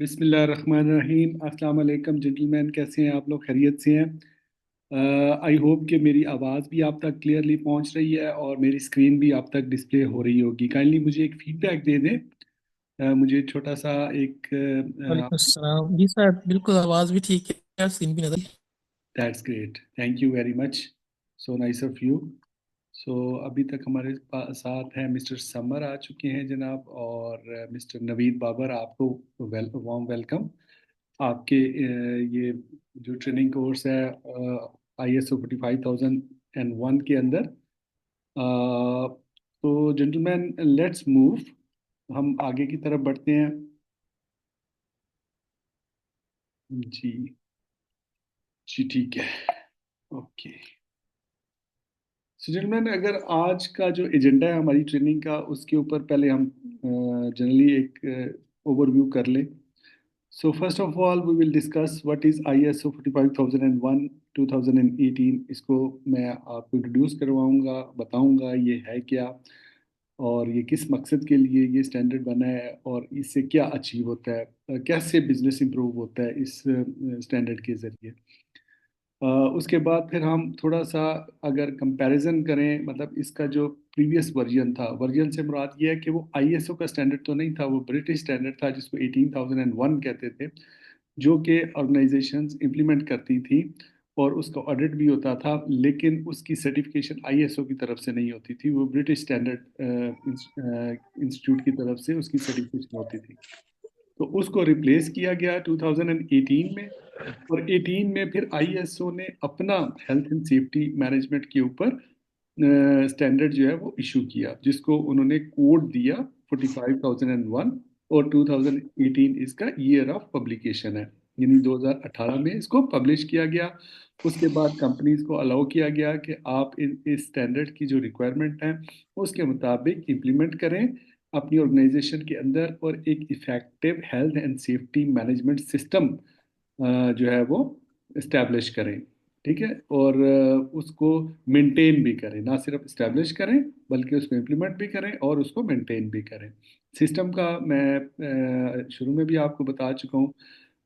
बिस्मिल्लाहिर्रहमानिर्रहीम। अस्सलाम वालेकुम जेंटलमैन, कैसे हैं आप लोग? खैरियत से हैं? आई होप कि मेरी आवाज़ भी आप तक क्लियरली पहुंच रही है और मेरी स्क्रीन भी आप तक डिस्प्ले हो रही होगी। काइंडली मुझे एक फीडबैक दे दें। मुझे छोटा सा एक वालेकुम अस्सलाम जी सर, बिल्कुल आवाज़ भी ठीक है और सीन भी नजर। That's great, thank you very much, so nice of you. So अभी तक हमारे साथ हैं मिस्टर समर आ चुके हैं जनाब, और मिस्टर नवीद बाबर, आपको वार्म वेलकम। आपके ये जो ट्रेनिंग कोर्स है ISO 45001 के अंदर। तो जेंटलमैन, लेट्स मूव, हम आगे की तरफ बढ़ते हैं। जी, जी ठीक है, ओके। सो जेंटलमैन, अगर आज का जो एजेंडा है हमारी ट्रेनिंग का, उसके ऊपर पहले हम जनरली एक ओवरव्यू कर लें। So first of all, we will discuss what is ISO 45001 2018। इसको मैं आपको इंट्रोड्यूस करवाऊंगा, बताऊंगा ये है क्या और ये किस मकसद के लिए ये स्टैंडर्ड बना है और इससे क्या अचीव होता है, कैसे बिजनेस इंप्रूव होता है इस स्टैंडर्ड के ज़रिए। उसके बाद फिर हम थोड़ा सा अगर कंपैरिजन करें, मतलब इसका जो प्रीवियस वर्जन था, वर्जन से मुराद ये है कि वो ISO का स्टैंडर्ड तो नहीं था, वो ब्रिटिश स्टैंडर्ड था जिसको 18001 कहते थे, जो कि ऑर्गेनाइजेशंस इंप्लीमेंट करती थी और उसका ऑडिट भी होता था, लेकिन उसकी सर्टिफिकेशन ISO की तरफ से नहीं होती थी, वो ब्रिटिश स्टैंडर्ड इंस्टीट्यूट की तरफ से उसकी सर्टिफिकेशन होती थी। तो उसको रिप्लेस किया गया 2018 में, और 18 में फिर ISO ने अपना हेल्थ एंड सेफ्टी मैनेजमेंट के ऊपर स्टैंडर्ड जो है वो इशू किया, जिसको उन्होंने कोड दिया 45001, और 2018 इसका ईयर ऑफ पब्लिकेशन है, यानी 2018 में इसको पब्लिश किया गया। उसके बाद कंपनीज को अलाउ किया गया कि आप इस स्टैंडर्ड की जो रिक्वायरमेंट है उसके मुताबिक इम्प्लीमेंट करें अपनी ऑर्गेनाइजेशन के अंदर, और एक effective health and safety management system जो है वो इस्टेब्लिश करें। ठीक है, और उसको मेंटेन भी करें, ना सिर्फ इस्टेब्लिश करें बल्कि उसको इम्प्लीमेंट भी करें और उसको मेंटेन भी करें। सिस्टम का मैं शुरू में भी आपको बता चुका हूँ,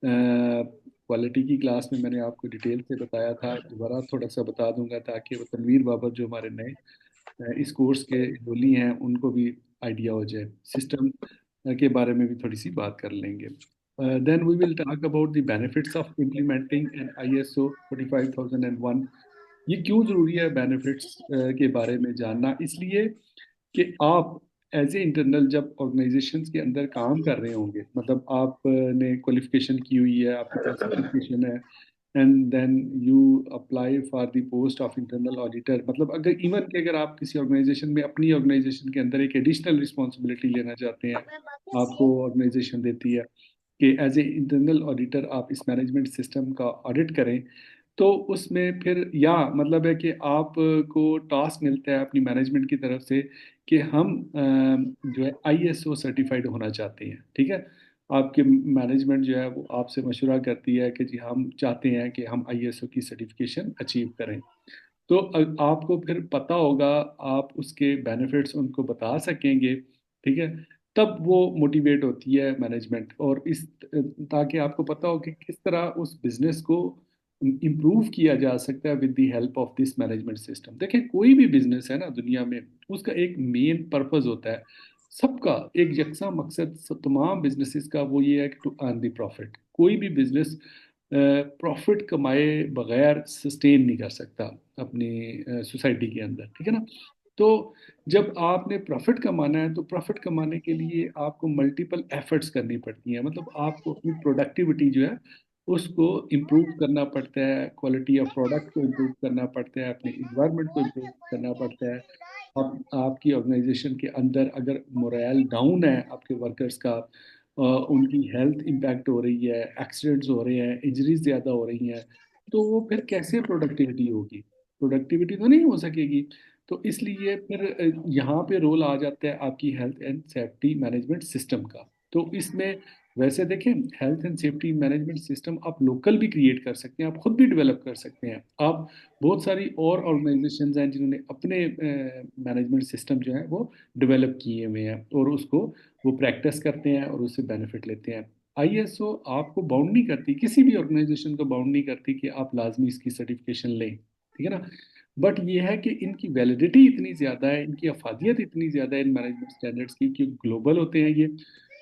क्वालिटी की क्लास में मैंने आपको डिटेल से बताया था, दोबारा थोड़ा सा बता दूंगा ताकि वो तनवीर बाबर जो हमारे नए इस कोर्स के डोली हैं उनको भी आइडिया हो जाए। सिस्टम के बारे में भी थोड़ी सी बात कर लेंगे। Then we will talk about the benefits of implementing an ISO 45001। ये क्यों ज़रूरी है बेनिफिट्स के बारे में जानना? इसलिए कि आप एज ए इंटरनल जब ऑर्गेनाइजेशंस के अंदर काम कर रहे होंगे, मतलब आपने क्वालिफिकेशन की हुई है, आपके पास सर्टिफिकेशन है, and then you apply for the post of internal auditor, मतलब अगर इवन कि अगर आप किसी ऑर्गेनाइजेशन में अपनी ऑर्गेनाइजेशन के अंदर एक एडिशनल रिस्पॉन्सिबिलिटी लेना चाहते हैं, आपको ऑर्गेनाइजेशन देती है कि एज ए इंटरनल ऑडिटर आप इस मैनेजमेंट सिस्टम का ऑडिट करें, तो उसमें फिर या मतलब है कि आपको टास्क मिलता है अपनी मैनेजमेंट की तरफ से कि हम जो है ISO सर्टिफाइड होना चाहते हैं। ठीक है, आपके मैनेजमेंट जो है वो आपसे मशवरा करती है कि जी हम चाहते हैं कि हम ISO की सर्टिफिकेशन अचीव करें। तो आपको फिर पता होगा, आप उसके बेनिफिट्स उनको बता सकेंगे। ठीक है, तब वो मोटिवेट होती है मैनेजमेंट, और इस ताकि आपको पता हो कि किस तरह उस बिजनेस को इम्प्रूव किया जा सकता है with the help of this management system. देखिए, कोई भी बिजनेस है ना दुनिया में, उसका एक मेन पर्पस होता है, सबका एक यकसा मकसद तमाम बिजनेसेस का वो ये है कि टू अर्न द प्रॉफिट। कोई भी बिजनेस प्रॉफिट कमाए बगैर सस्टेन नहीं कर सकता अपनी सोसाइटी के अंदर। ठीक है ना? तो जब आपने प्रॉफिट कमाना है तो प्रॉफिट कमाने के लिए आपको मल्टीपल एफर्ट्स करनी पड़ती हैं, मतलब आपको अपनी प्रोडक्टिविटी जो है उसको इम्प्रूव करना पड़ता है, क्वालिटी ऑफ प्रोडक्ट को इम्प्रूव करना पड़ता है, अपने इन्वायरमेंट को इम्प्रूव करना पड़ता है। आपकी ऑर्गेनाइजेशन के अंदर अगर मोरल डाउन है आपके वर्कर्स का, उनकी हेल्थ इम्पैक्ट हो रही है, एक्सीडेंट्स हो रहे हैं, इंजरीज ज़्यादा हो रही हैं, तो वो फिर कैसे प्रोडक्टिविटी होगी? प्रोडक्टिविटी तो नहीं हो सकेगी। तो इसलिए फिर यहाँ पे रोल आ जाता है आपकी health and safety management system का। तो इसमें वैसे देखें, health and safety management system आप लोकल भी क्रिएट कर सकते हैं, आप खुद भी डेवलप कर सकते हैं। आप बहुत सारी और ऑर्गेनाइजेशंस हैं जिन्होंने अपने मैनेजमेंट सिस्टम जो है वो डेवलप किए हुए हैं, और उसको वो प्रैक्टिस करते हैं और उससे बेनिफिट लेते हैं। आईएसओ आपको बाउंड नहीं करती, किसी भी ऑर्गेनाइजेशन को बाउंड नहीं करती कि आप लाजमी इसकी सर्टिफिकेशन लें, ठीक है ना। बट ये है कि इनकी वैलिडिटी इतनी ज़्यादा है, इनकी अफादियत इतनी ज़्यादा है इन मैनेजमेंट स्टैंडर्ड्स की, कि ग्लोबल होते हैं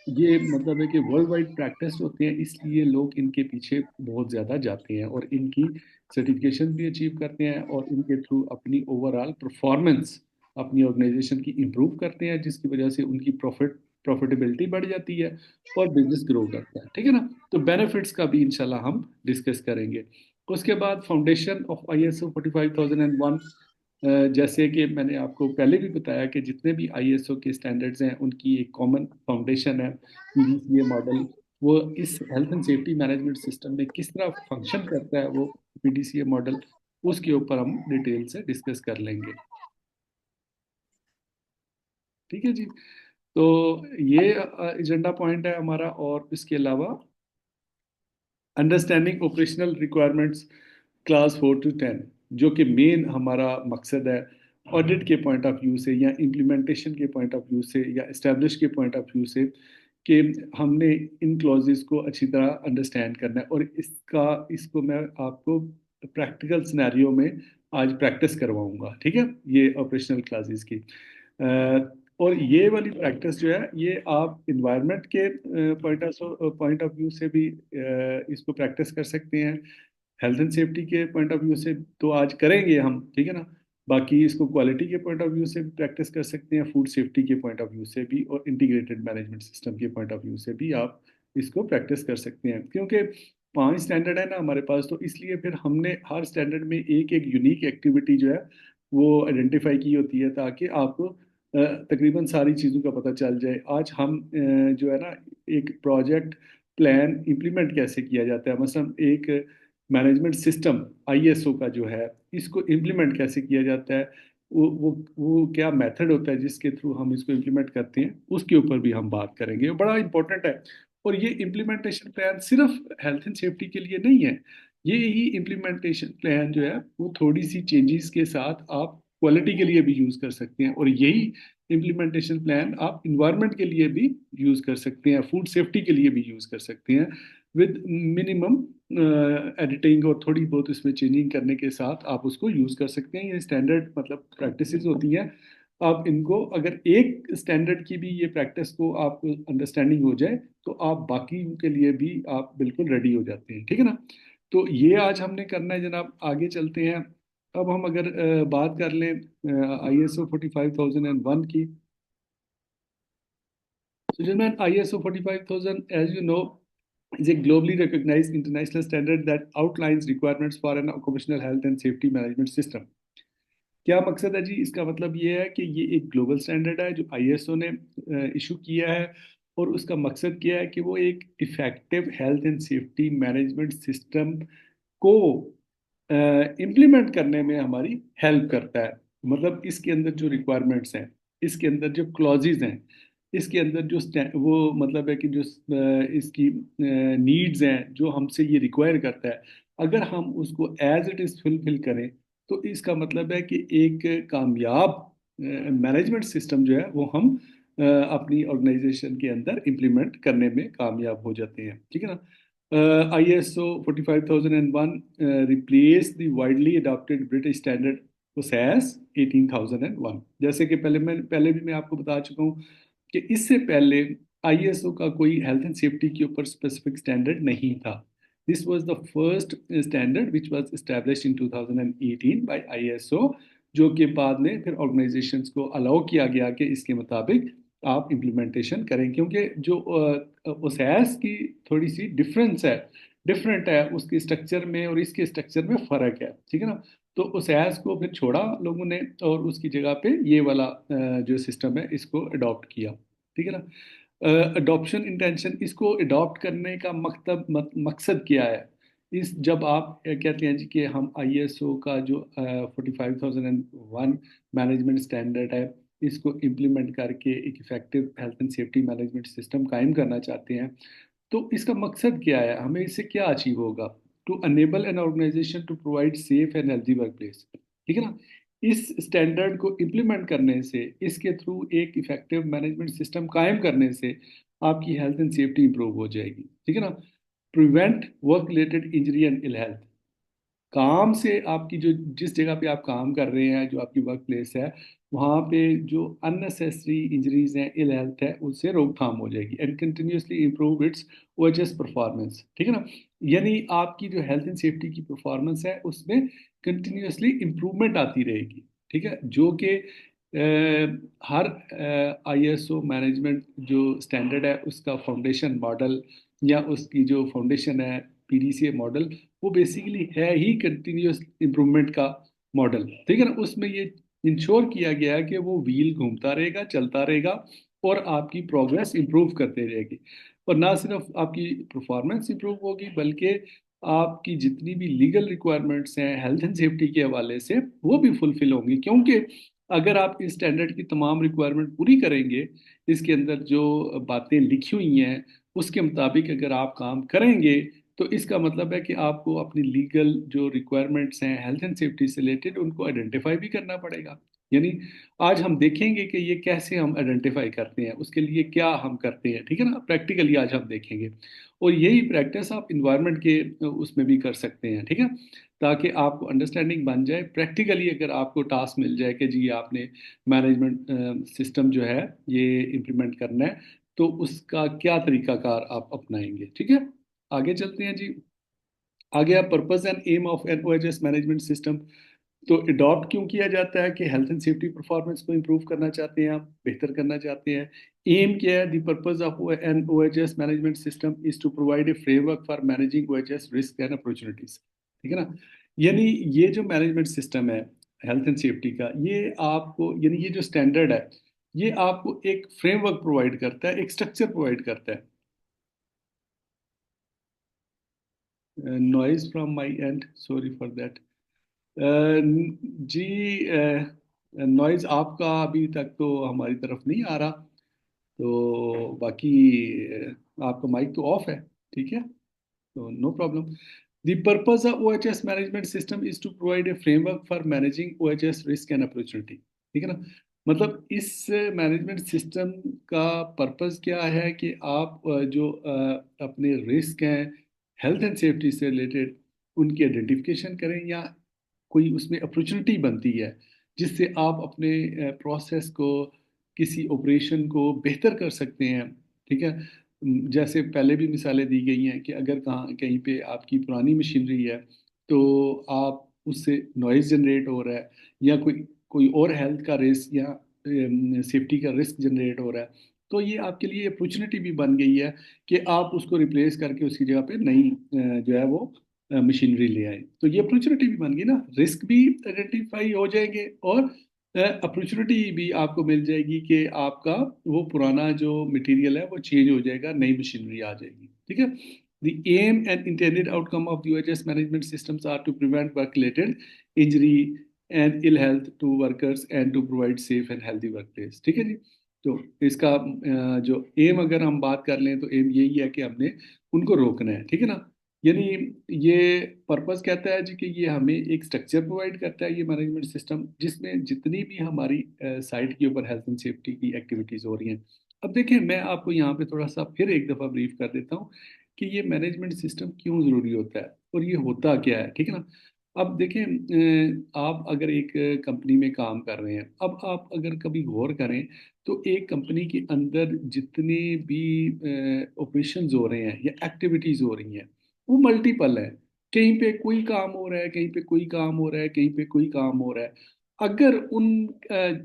ये मतलब है कि वर्ल्ड वाइड प्रैक्टिस होते हैं, इसलिए लोग इनके पीछे बहुत ज़्यादा जाते हैं और इनकी सर्टिफिकेशन भी अचीव करते हैं और इनके थ्रू अपनी ओवरऑल परफॉर्मेंस अपनी ऑर्गेनाइजेशन की इम्प्रूव करते हैं, जिसकी वजह से उनकी प्रॉफिटेबिलिटी बढ़ जाती है और बिजनेस ग्रो करता है, ठीक है ना। तो बेनिफिट्स का भी इंशाल्लाह हम डिस्कस करेंगे। उसके बाद फाउंडेशन ऑफ ISO 45001, जैसे कि मैंने आपको पहले भी बताया कि जितने भी ISO के स्टैंडर्ड्स हैं उनकी एक कॉमन फाउंडेशन है, PDCA मॉडल। वो इस health and safety management system में किस तरह फंक्शन करता है, वो PDCA मॉडल, उसके ऊपर हम डिटेल से डिस्कस कर लेंगे, ठीक है जी। तो ये एजेंडा पॉइंट है हमारा। और इसके अलावा understanding operational requirements class 4 to 10, जो कि मेन हमारा मकसद है ऑडिट के पॉइंट ऑफ व्यू से या इम्प्लीमेंटेशन के पॉइंट ऑफ व्यू से या इस्टेब्लिश के पॉइंट ऑफ व्यू से, कि हमने इन क्लॉजेस को अच्छी तरह अंडरस्टैंड करना है। और इसको मैं आपको प्रैक्टिकल सिनेरियो में आज प्रैक्टिस करवाऊंगा, ठीक है, ये ऑपरेशनल क्लासेस की। और ये वाली प्रैक्टिस जो है ये आप इन्वायरमेंट के पॉइंट ऑफ व्यू से भी इसको प्रैक्टिस कर सकते हैं। हेल्थ एंड सेफ्टी के पॉइंट ऑफ व्यू से तो आज करेंगे हम, ठीक है ना। बाकी इसको क्वालिटी के पॉइंट ऑफ व्यू से भी प्रैक्टिस कर सकते हैं, फूड सेफ्टी के पॉइंट ऑफ व्यू से भी, और इंटीग्रेटेड मैनेजमेंट सिस्टम के पॉइंट ऑफ व्यू से भी आप इसको प्रैक्टिस कर सकते हैं। क्योंकि 5 स्टैंडर्ड है ना हमारे पास, तो इसलिए फिर हमने हर स्टैंडर्ड में एक एक यूनिक एक्टिविटी जो है वो आइडेंटिफाई की होती है, ताकि आपको तकरीबन सारी चीज़ों का पता चल जाए। आज हम जो है ना, एक प्रोजेक्ट प्लान इम्प्लीमेंट कैसे किया जाता है, मसलन एक मैनेजमेंट सिस्टम ISO का जो है, इसको इम्प्लीमेंट कैसे किया जाता है, वो क्या मेथड होता है जिसके थ्रू हम इसको इम्प्लीमेंट करते हैं, उसके ऊपर भी हम बात करेंगे, वो बड़ा इंपॉर्टेंट है। और ये इम्प्लीमेंटेशन प्लान सिर्फ हेल्थ एंड सेफ्टी के लिए नहीं है, ये ही इम्प्लीमेंटेशन प्लान जो है वो थोड़ी सी चेंजेस के साथ आप क्वालिटी के लिए भी यूज कर सकते हैं, और यही इम्प्लीमेंटेशन प्लान आप इन्वायरमेंट के लिए भी यूज कर सकते हैं, फूड सेफ्टी के लिए भी यूज कर सकते हैं, विद मिनिमम एडिटिंग और थोड़ी बहुत इसमें चेंजिंग करने के साथ आप उसको यूज कर सकते हैं। ये स्टैंडर्ड मतलब प्रैक्टिसेस होती हैं। आप इनको अगर एक स्टैंडर्ड की भी ये प्रैक्टिस को आपको अंडरस्टैंडिंग हो जाए, तो आप बाकी के लिए भी आप बिल्कुल रेडी हो जाते हैं, ठीक है ना। तो ये आज हमने करना है जनाब, आगे चलते हैं। अब हम अगर बात कर लें ISO 45001 की। So, gentlemen, ISO 45000, as you know, is a globally recognized international standard that outlines requirements for an occupational health and safety management system. क्या मकसद है जी इसका? मतलब ये है कि ये एक ग्लोबल स्टैंडर्ड है जो ISO ने इशू किया है, और उसका मकसद क्या है कि वो एक effective health and safety management system को इम्प्लीमेंट करने में हमारी हेल्प करता है। मतलब इसके अंदर जो रिक्वायरमेंट्स हैं, इसके अंदर जो क्लॉजेज हैं, इसके अंदर जो वो मतलब है कि जो इसकी नीड्स हैं जो हमसे ये रिक्वायर करता है, अगर हम उसको एज इट इज़ फुलफिल करें, तो इसका मतलब है कि एक कामयाब मैनेजमेंट सिस्टम जो है वो हम अपनी ऑर्गेनाइजेशन के अंदर इम्प्लीमेंट करने में कामयाब हो जाते हैं, ठीक है ना। ISO 45001 replaced the widely adopted British standard OSAS 18001। जैसे कि पहले भी मैं आपको बता चुका हूँ कि इससे पहले ISO का कोई हेल्थ एंड सेफ्टी के ऊपर स्पेसिफिक स्टैंडर्ड नहीं था। This was the first standard which was established in 2018 by ISO, जो कि बाद में फिर ऑर्गेनाइजेशंस को अलाउ किया गया कि इसके मुताबिक आप इम्प्लीमेंटेशन करें, क्योंकि जो ओसैस की थोड़ी सी डिफरेंट है उसके स्ट्रक्चर में, और इसके स्ट्रक्चर में फर्क है, ठीक है ना। तो ओसैस को फिर छोड़ा लोगों ने और उसकी जगह पे ये वाला जो सिस्टम है इसको अडॉप्ट किया, ठीक है ना। अडॉप्शन इंटेंशन, इसको अडॉप्ट करने का मकसद क्या है? इस जब आप कहते हैं जी कि हम ISO का जो 45001 मैनेजमेंट स्टैंडर्ड है, इसको इम्प्लीमेंट करके एक effective health and safety management system कायम करना चाहते हैं, तो इसका मकसद क्या है, हमें इससे क्या अचीव होगा? To enable an organisation to provide safe and healthy work place, ठीक है ना। इस स्टैंडर्ड को इम्प्लीमेंट करने से, इसके थ्रू एक इफेक्टिव मैनेजमेंट सिस्टम कायम करने से आपकी हेल्थ एंड सेफ्टी इंप्रूव हो जाएगी, ठीक है ना। Prevent work related injury and ill health, काम से आपकी जो, जिस जगह पे आप काम कर रहे हैं, जो आपकी वर्क प्लेस है, वहाँ पे जो अननेसेसरी इंजरीज हैं, इल हेल्थ है, उससे रोकथाम हो जाएगी। And continuously improve its OHS performance, ठीक है ना। यानी आपकी जो हेल्थ एंड सेफ्टी की परफॉर्मेंस है उसमें कंटिन्यूसली इंप्रूवमेंट आती रहेगी, ठीक है। जो कि हर आईएसओ मैनेजमेंट जो स्टैंडर्ड है उसका फाउंडेशन मॉडल, या उसकी जो फाउंडेशन है पीडीसीए मॉडल, वो बेसिकली है ही कंटिन्यूस इम्प्रूवमेंट का मॉडल, ठीक है ना। उसमें ये इंश्योर किया गया है कि वो व्हील घूमता रहेगा, चलता रहेगा, और आपकी प्रोग्रेस इंप्रूव करते रहेगी। और ना सिर्फ आपकी परफॉर्मेंस इंप्रूव होगी, बल्कि आपकी जितनी भी लीगल रिक्वायरमेंट्स हैं हेल्थ एंड सेफ्टी के हवाले से, वो भी फुलफिल होंगी। क्योंकि अगर आप इस स्टैंडर्ड की तमाम रिक्वायरमेंट पूरी करेंगे, इसके अंदर जो बातें लिखी हुई हैं उसके मुताबिक अगर आप काम करेंगे, तो इसका मतलब है कि आपको अपनी लीगल जो रिक्वायरमेंट्स हैं हेल्थ एंड सेफ्टी से रिलेटेड, उनको आइडेंटिफाई भी करना पड़ेगा। यानी आज हम देखेंगे कि ये कैसे हम आइडेंटिफाई करते हैं, उसके लिए क्या हम करते हैं, ठीक है ना, प्रैक्टिकली आज हम देखेंगे। और यही प्रैक्टिस आप इन्वायरमेंट के उसमें भी कर सकते हैं, ठीक है, ताकि आपको अंडरस्टैंडिंग बन जाए। प्रैक्टिकली अगर आपको टास्क मिल जाए कि जी आपने मैनेजमेंट सिस्टम जो है ये इम्प्लीमेंट करना है, तो उसका क्या तरीकाकार आप अपनाएंगे, ठीक है। आगे चलते हैं जी। आगे आप purpose and aim of an OHS management system. तो अडॉप्ट क्यों किया जाता है कि हेल्थ एंड सेफ्टी परफॉर्मेंस को इंप्रूव करना चाहते हैं, आप बेहतर करना चाहते हैं। एम क्या है? The purpose of an OHS management system is to provide a framework for managing OHS risk and opportunities, ठीक है ना। यानी ये जो मैनेजमेंट सिस्टम है हेल्थ एंड सेफ्टी का, ये आपको, यानी ये जो स्टैंडर्ड है, ये आपको एक फ्रेमवर्क प्रोवाइड करता है, एक स्ट्रक्चर प्रोवाइड करता है। Noise from my end, sorry for that. जी, नॉइज आपका अभी तक तो हमारी तरफ नहीं आ रहा, तो बाकी आपका माइक तो ऑफ है, ठीक है, तो no problem. The purpose of OHS management system is to provide a framework for managing OHS risk and opportunity, ठीक है ना। मतलब इस मैनेजमेंट सिस्टम का पर्पस क्या है कि आप जो अपने रिस्क हैं हेल्थ एंड सेफ्टी से रिलेटेड, उनकी आइडेंटिफिकेशन करें, या कोई उसमें अपॉर्चुनिटी बनती है जिससे आप अपने प्रोसेस को, किसी ऑपरेशन को बेहतर कर सकते हैं, ठीक है। जैसे पहले भी मिसालें दी गई हैं कि अगर कहाँ कहीं पे आपकी पुरानी मशीनरी है, तो आप उससे नॉइज जनरेट हो रहा है, या कोई कोई और हेल्थ का रिस्क या सेफ्टी का रिस्क जनरेट हो रहा है, तो ये आपके लिए अपॉर्चुनिटी भी बन गई है कि आप उसको रिप्लेस करके उसकी जगह पे नई जो है वो मशीनरी ले आए। तो ये अपॉर्चुनिटी भी बन गई ना, रिस्क भी आइडेंटिफाई हो जाएंगे, और अपॉर्चुनिटी भी आपको मिल जाएगी कि आपका वो पुराना जो मटेरियल है वो चेंज हो जाएगा, नई मशीनरी आ जाएगी, ठीक है। The aim and intended outcome of the OHS management systems are to prevent work-related injury and ill health to workers and to provide safe and healthy workplace, ठीक है जी। तो इसका जो एम अगर हम बात कर लें, तो एम यही है कि हमने उनको रोकना है, ठीक है ना। यानी ये पर्पस कहता है जी कि ये हमें एक स्ट्रक्चर प्रोवाइड करता है, ये मैनेजमेंट सिस्टम, जिसमें जितनी भी हमारी साइट के ऊपर हेल्थ एंड सेफ्टी की एक्टिविटीज हो रही हैं। अब देखिए, मैं आपको यहाँ पे थोड़ा सा फिर एक दफ़ा ब्रीफ कर देता हूँ कि ये मैनेजमेंट सिस्टम क्यों ज़रूरी होता है और ये होता क्या है, ठीक है ना। अब देखिए, आप अगर एक कंपनी में काम कर रहे हैं, अब आप अगर कभी गौर करें, तो एक कंपनी के अंदर जितने भी ऑपरेशंस हो रहे हैं या एक्टिविटीज़ हो रही हैं, वो मल्टीपल है। कहीं पे कोई काम हो रहा है, कहीं पे कोई काम हो रहा है, कहीं पे कोई काम हो रहा है। अगर उन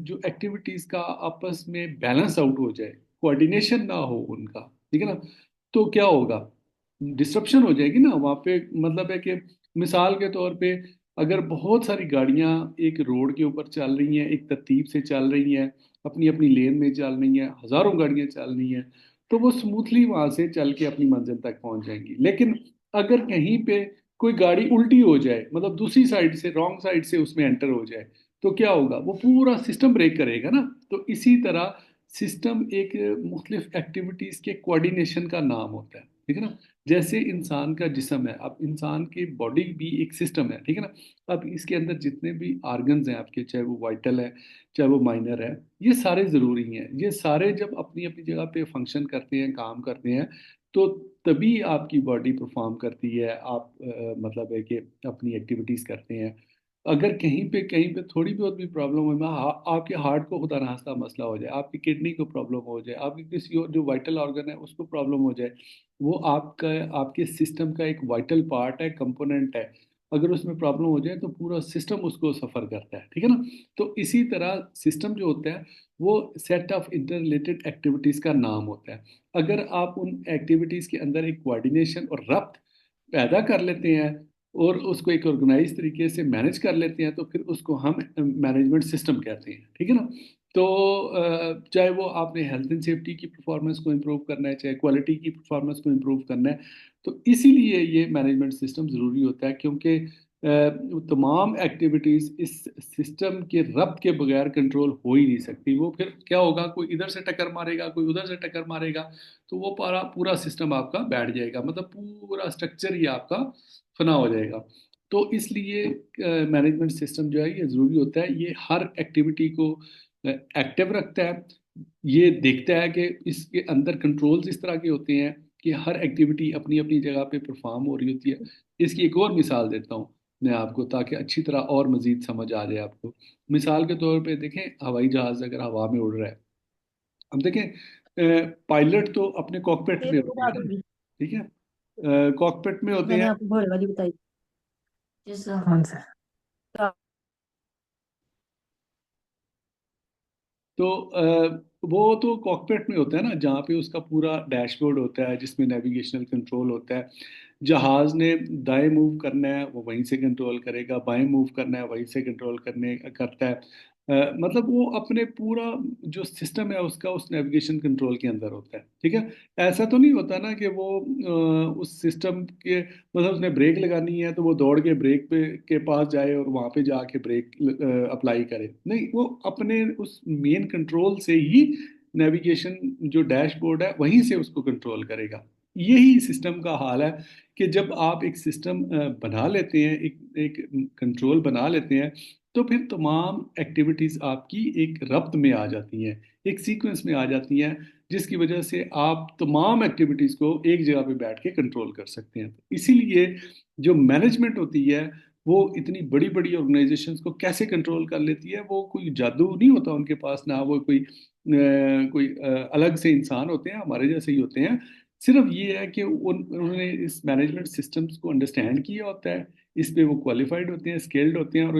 जो एक्टिविटीज का आपस में बैलेंस आउट हो जाए, कोऑर्डिनेशन ना हो उनका, ठीक है ना, तो क्या होगा? डिस्ट्रप्शन हो जाएगी ना वहाँ पे। मतलब है कि मिसाल के तौर पे, अगर बहुत सारी गाड़ियाँ एक रोड के ऊपर चल रही हैं, एक तरतीब से चल रही हैं, अपनी अपनी लेन में चल रही हैं, हजारों गाड़ियाँ चल रही हैं, तो वो स्मूथली वहां से चल के अपनी मंजिल तक पहुंच जाएंगी। लेकिन अगर कहीं पे कोई गाड़ी उल्टी हो जाए, मतलब दूसरी साइड से, रॉन्ग साइड से उसमें एंटर हो जाए, तो क्या होगा? वो पूरा सिस्टम ब्रेक करेगा ना। तो इसी तरह सिस्टम एक मुख्तलिफ एक्टिविटीज के कोऑर्डिनेशन का नाम होता है, ठीक है ना। जैसे इंसान का जिस्म है, अब इंसान की बॉडी भी एक सिस्टम है, ठीक है ना। अब इसके अंदर जितने भी ऑर्गन्स हैं आपके, चाहे वो वाइटल है चाहे वो माइनर है, ये सारे ज़रूरी हैं। ये सारे जब अपनी अपनी जगह पे फंक्शन करते हैं, काम करते हैं, तो तभी आपकी बॉडी परफॉर्म करती है, आप मतलब है कि अपनी एक्टिविटीज़ करते हैं। अगर कहीं पे थोड़ी बहुत भी प्रॉब्लम हो, आपके हार्ट को खुदा ना खास्ता मसला हो जाए, आपकी किडनी को प्रॉब्लम हो जाए, आपकी किसी और जो वाइटल ऑर्गन है उसको प्रॉब्लम हो जाए, वो आपका आपके सिस्टम का एक वाइटल पार्ट है, कंपोनेंट है। अगर उसमें प्रॉब्लम हो जाए तो पूरा सिस्टम उसको सफ़र करता है, ठीक है ना। तो इसी तरह सिस्टम जो होता है वो set of inter related activities का नाम होता है। अगर आप उन एक्टिविटीज़ के अंदर एक कोऑर्डिनेशन और रब्त पैदा कर लेते हैं और उसको एक ऑर्गेनाइज तरीके से मैनेज कर लेते हैं, तो फिर उसको हम मैनेजमेंट सिस्टम कहते हैं, ठीक है ना। तो चाहे वो आपने हेल्थ एंड सेफ्टी की परफॉर्मेंस को इम्प्रूव करना है, चाहे क्वालिटी की परफॉर्मेंस को इम्प्रूव करना है, तो इसीलिए ये मैनेजमेंट सिस्टम ज़रूरी होता है, क्योंकि तमाम एक्टिविटीज़ इस सिस्टम के रब्त के बगैर कंट्रोल हो ही नहीं सकती। वो फिर क्या होगा, कोई इधर से टक्कर मारेगा, कोई उधर से टक्कर मारेगा, तो वो पूरा पूरा सिस्टम आपका बैठ जाएगा, मतलब पूरा स्ट्रक्चर ही आपका फना हो जाएगा। तो इसलिए मैनेजमेंट सिस्टम जो है ये ज़रूरी होता है। ये हर एक्टिविटी को एक्टिव रखता है। ये देखता है कि इसके अंदर कंट्रोल्स इस तरह के होते हैं कि हर एक्टिविटी अपनी अपनी जगह पे परफॉर्म हो रही होती है। इसकी एक और मिसाल देता हूँ मैं आपको, ताकि अच्छी तरह और मज़ीद समझ आ जाए आपको। मिसाल के तौर पे देखें, हवाई जहाज़ अगर हवा में उड़ रहा है, अब देखें पायलट तो अपने कॉकपिट ये में तो होते बता हैं ना, दूंगी। ठीक है। कॉकपिट में होते मैंने हैं। आपको घोड़े वाली बताई। कौन सा? तो वो तो कॉकपिट में होता है ना, जहाँ पे उसका पूरा डैशबोर्ड होता है जिसमें नेविगेशनल कंट्रोल होता है। जहाज ने दाएं मूव करना है वो वहीं से कंट्रोल करेगा, बाएं मूव करना है वहीं से कंट्रोल करने करता है। मतलब वो अपने पूरा जो सिस्टम है उसका उस नेविगेशन कंट्रोल के अंदर होता है, ठीक है। ऐसा तो नहीं होता ना कि वो उस सिस्टम के, मतलब उसने ब्रेक लगानी है तो वो दौड़ के ब्रेक पे के पास जाए और वहां पे जाके ब्रेक अप्लाई करे, नहीं, वो अपने उस मेन कंट्रोल से ही नेविगेशन जो डैशबोर्ड है वहीं से उसको कंट्रोल करेगा। यही सिस्टम का हाल है कि जब आप एक सिस्टम बना लेते हैं, एक एक कंट्रोल बना लेते हैं, तो फिर तमाम एक्टिविटीज आपकी एक रब्त में आ जाती हैं, एक सीक्वेंस में आ जाती हैं, जिसकी वजह से आप तमाम एक्टिविटीज को एक जगह पे बैठ के कंट्रोल कर सकते हैं। तो इसीलिए जो मैनेजमेंट होती है वो इतनी बड़ी बड़ी ऑर्गेनाइजेशंस को कैसे कंट्रोल कर लेती है, वो कोई जादू नहीं होता उनके पास, ना वो कोई अलग से इंसान होते हैं, हमारे जैसे ही होते हैं। सिर्फ ये है कि उन्होंने इस मैनेजमेंट सिस्टम्स को अंडरस्टैंड किया होता है, इस पे वो क्वालिफाइड होते हैं, स्किल्ड होते हैं, और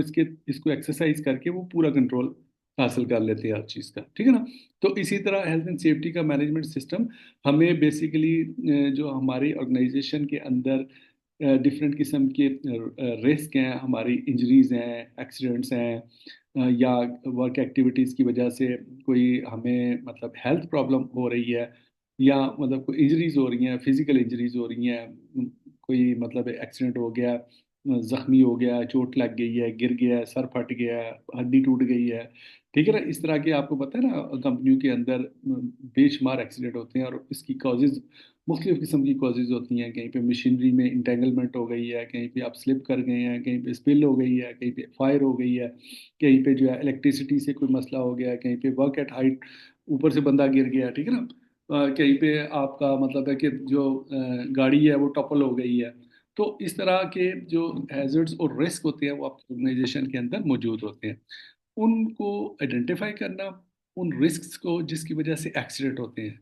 इसको एक्सरसाइज करके वो पूरा कंट्रोल हासिल कर लेते हैं हर चीज़ का, ठीक है ना। तो इसी तरह हेल्थ एंड सेफ्टी का मैनेजमेंट सिस्टम हमें बेसिकली जो हमारी ऑर्गेनाइजेशन के अंदर डिफरेंट किस्म के रिस्क हैं, हमारी इंजरीज हैं, एक्सीडेंट्स हैं, या वर्क एक्टिविटीज़ की वजह से कोई हमें मतलब हेल्थ प्रॉब्लम हो रही है, या मतलब कोई इंजरीज हो रही हैं, फिजिकल इंजरीज हो रही हैं, कोई मतलब एक्सीडेंट हो गया, जख्मी हो गया, चोट लग गई है, गिर गया है, सर फट गया है, हड्डी टूट गई है, ठीक है ना। इस तरह के आपको पता है ना, कंपनियों के अंदर बेशुमार एक्सीडेंट होते हैं, और इसकी कॉजेज मुख्तलिफ किस्म की कॉजेज होती हैं। कहीं पे मशीनरी में इंटेंगलमेंट हो गई है, कहीं पे आप स्लिप कर गए हैं, कहीं पे स्पिल हो गई है, कहीं पे फायर हो गई है, कहीं पे जो है इलेक्ट्रिसिटी से कोई मसला हो गया है, कहीं पे वर्क एट हाइट ऊपर से बंदा गिर गया, ठीक है ना। कहीं पे आपका मतलब है कि जो गाड़ी है वो टॉपल हो गई है। तो इस तरह के जो हैजर्ड्स और रिस्क होते हैं वो आपकी ऑर्गेनाइजेशन के अंदर मौजूद होते हैं। उनको आइडेंटिफाई करना, उन रिस्क को जिसकी वजह से एक्सीडेंट होते हैं,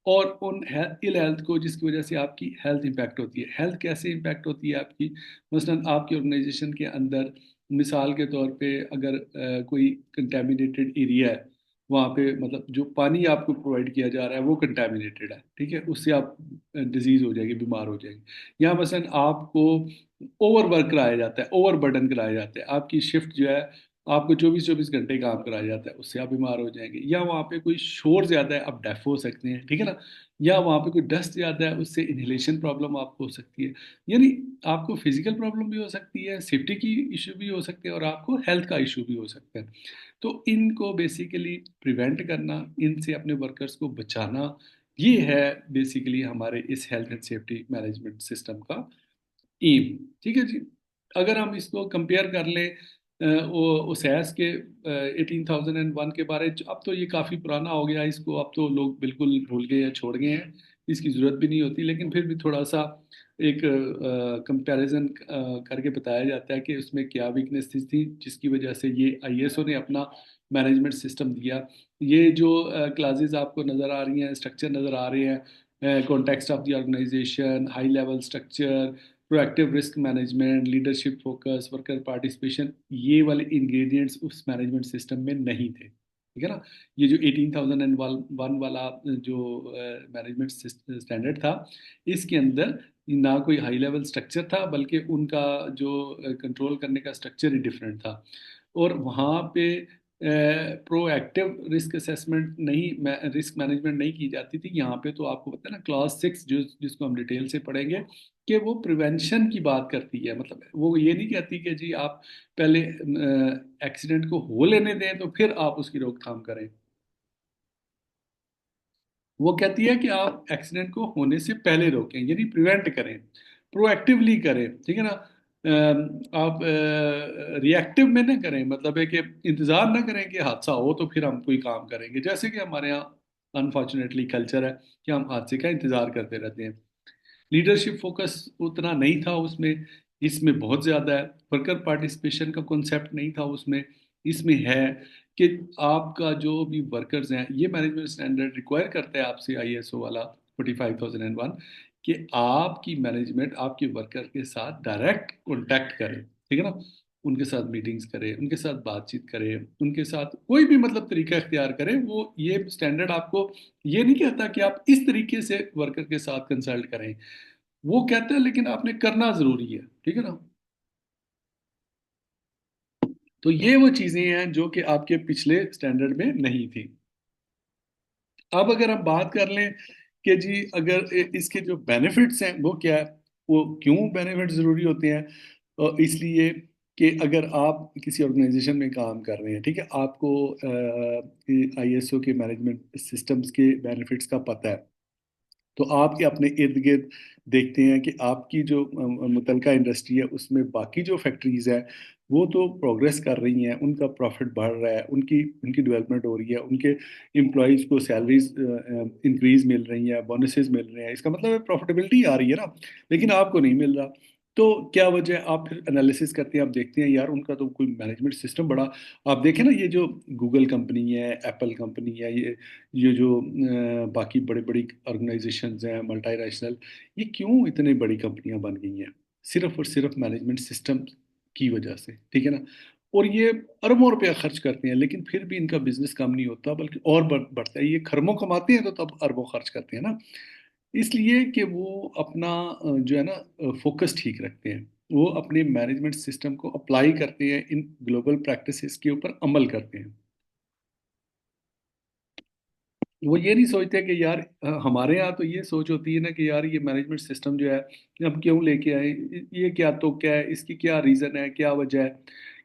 और उन इल हेल्थ को जिसकी वजह से आपकी हेल्थ इंपैक्ट होती है। हेल्थ कैसे इंपैक्ट होती है आपकी, मसलन आपकी ऑर्गेनाइजेशन के अंदर मिसाल के तौर पे अगर कोई कंटेमिनेटेड एरिया है, वहाँ पे मतलब जो पानी आपको प्रोवाइड किया जा रहा है वो कंटेमिनेटेड है, ठीक है, उससे आप डिजीज हो जाएगी, बीमार हो जाएंगे। या मसलन आपको ओवर वर्क कराया जाता है, ओवर बर्डन कराया जाता है, आपकी शिफ्ट जो है आपको 24-24 घंटे काम कराया जाता है, उससे आप बीमार हो जाएंगे। या वहाँ पे कोई शोर ज़्यादा है, आप डेफ हो सकते हैं, ठीक है ना। या वहाँ पे कोई डस्ट ज़्यादा है, उससे इनहेलेशन प्रॉब्लम आपको हो सकती है। यानी आपको फिजिकल प्रॉब्लम भी हो सकती है, सेफ्टी की इशू भी हो सकते हैं, और आपको हेल्थ का इशू भी हो सकता है। तो इनको बेसिकली प्रिवेंट करना, इनसे अपने वर्कर्स को बचाना, ये है बेसिकली हमारे इस health and safety management system का एम। ठीक है जी। अगर हम इसको कंपेयर कर लें वो ओसैस के 18,001 के बारे में, अब तो ये काफ़ी पुराना हो गया, इसको अब तो लोग बिल्कुल भूल गए या छोड़ गए हैं, इसकी ज़रूरत भी नहीं होती, लेकिन फिर भी थोड़ा सा एक कंपैरिजन करके बताया जाता है कि उसमें क्या वीकनेस थी जिसकी वजह से ये आईएसओ ने अपना मैनेजमेंट सिस्टम दिया। ये जो क्लासेस आपको नज़र आ रही हैं, स्ट्रक्चर नज़र आ रहे हैं, context of the organisation, high level structure, proactive risk management, leadership focus, worker participation, ये वाले इंग्रेडिएंट्स उस मैनेजमेंट सिस्टम में नहीं थे। ठीक है ना। ये जो 18,001 वाला जो मैनेजमेंट स्टैंडर्ड था, इसके अंदर ना कोई हाई लेवल स्ट्रक्चर था, बल्कि उनका जो कंट्रोल करने का स्ट्रक्चर ही डिफरेंट था। और वहाँ पे प्रोएक्टिव रिस्क असेसमेंट नहीं, रिस्क मैनेजमेंट नहीं की जाती थी। यहाँ पे तो आपको पता है ना, क्लास 6 जो जिसको हम डिटेल से पढ़ेंगे, कि वो प्रिवेंशन की बात करती है। मतलब वो ये नहीं कहती कि जी आप पहले एक्सीडेंट को हो लेने दें तो फिर आप उसकी रोकथाम करें। वो कहती है कि आप एक्सीडेंट को होने से पहले रोकें, यानी प्रिवेंट करें, प्रोएक्टिवली करें। ठीक है ना। आप रिएक्टिव में ना करें, मतलब है कि इंतजार ना करें कि हादसा हो तो फिर हम कोई काम करेंगे, जैसे कि हमारे यहाँ अनफॉर्चुनेटली कल्चर है कि हम हादसे का इंतजार करते रहते हैं। लीडरशिप फोकस उतना नहीं था उसमें, इसमें बहुत ज़्यादा है। वर्कर पार्टिसिपेशन का कॉन्सेप्ट नहीं था उसमें, इसमें है कि आपका जो भी वर्कर्स हैं, ये मैनेजमेंट स्टैंडर्ड रिक्वायर करता है आपसे, आईएसओ वाला 45,001, कि आपकी मैनेजमेंट आपके वर्कर के साथ डायरेक्ट कॉन्टैक्ट करे। ठीक है ना। उनके साथ मीटिंग्स करे, उनके साथ बातचीत करे, उनके साथ कोई भी मतलब तरीका इख्तियार करे। वो ये स्टैंडर्ड आपको ये नहीं कहता कि आप इस तरीके से वर्कर के साथ कंसल्ट करें, वो कहता है लेकिन आपने करना जरूरी है। ठीक है ना। तो ये वो चीजें हैं जो कि आपके पिछले स्टैंडर्ड में नहीं थी। अब अगर हम बात कर लें कि जी अगर इसके जो बेनिफिट्स हैं वो क्या है, वो क्यों बेनिफिट जरूरी होते हैं, इसलिए कि अगर आप किसी ऑर्गेनाइजेशन में काम कर रहे हैं, ठीक है, आपको आईएसओ के मैनेजमेंट सिस्टम्स के बेनिफिट्स का पता है, तो आप ये अपने इर्द गिर्द देखते हैं कि आपकी जो मुतलका इंडस्ट्री है उसमें बाकी जो फैक्ट्रीज है वो तो प्रोग्रेस कर रही हैं, उनका प्रॉफिट बढ़ रहा है, उनकी उनकी डेवलपमेंट हो रही है, उनके एम्प्लॉयज़ को सैलरीज इंक्रीज मिल रही हैं, बोनसेस मिल रहे हैं, इसका मतलब है प्रॉफिटेबिलिटी आ रही है ना, लेकिन आपको नहीं मिल रहा। तो क्या वजह, आप फिर एनालिसिस करते हैं, आप देखते हैं यार उनका तो कोई मैनेजमेंट सिस्टम बड़ा, आप देखें ना ये जो गूगल कंपनी है, एप्पल कंपनी है, ये जो बाकी बड़े बड़ी ऑर्गेनाइजेशंस हैं मल्टीनेशनल, ये क्यों इतनी बड़ी कंपनियां बन गई हैं, सिर्फ और सिर्फ मैनेजमेंट सिस्टम की वजह से। ठीक है ना। और ये अरबों रुपया खर्च करते हैं, लेकिन फिर भी इनका बिजनेस कम नहीं होता, बल्कि और बढ़ता है। ये खरबों कमाते हैं तो तब अरबों खर्च करते हैं ना, इसलिए कि वो अपना जो है ना फोकस ठीक रखते हैं, वो अपने मैनेजमेंट सिस्टम को अप्लाई करते हैं, इन ग्लोबल प्रैक्टिसेस के ऊपर अमल करते हैं। वो ये नहीं सोचते कि यार हमारे यहाँ तो ये सोच होती है ना कि यार ये मैनेजमेंट सिस्टम जो है हम क्यों लेके आए, ये क्या तो क्या है, इसकी क्या रीज़न है, क्या वजह है,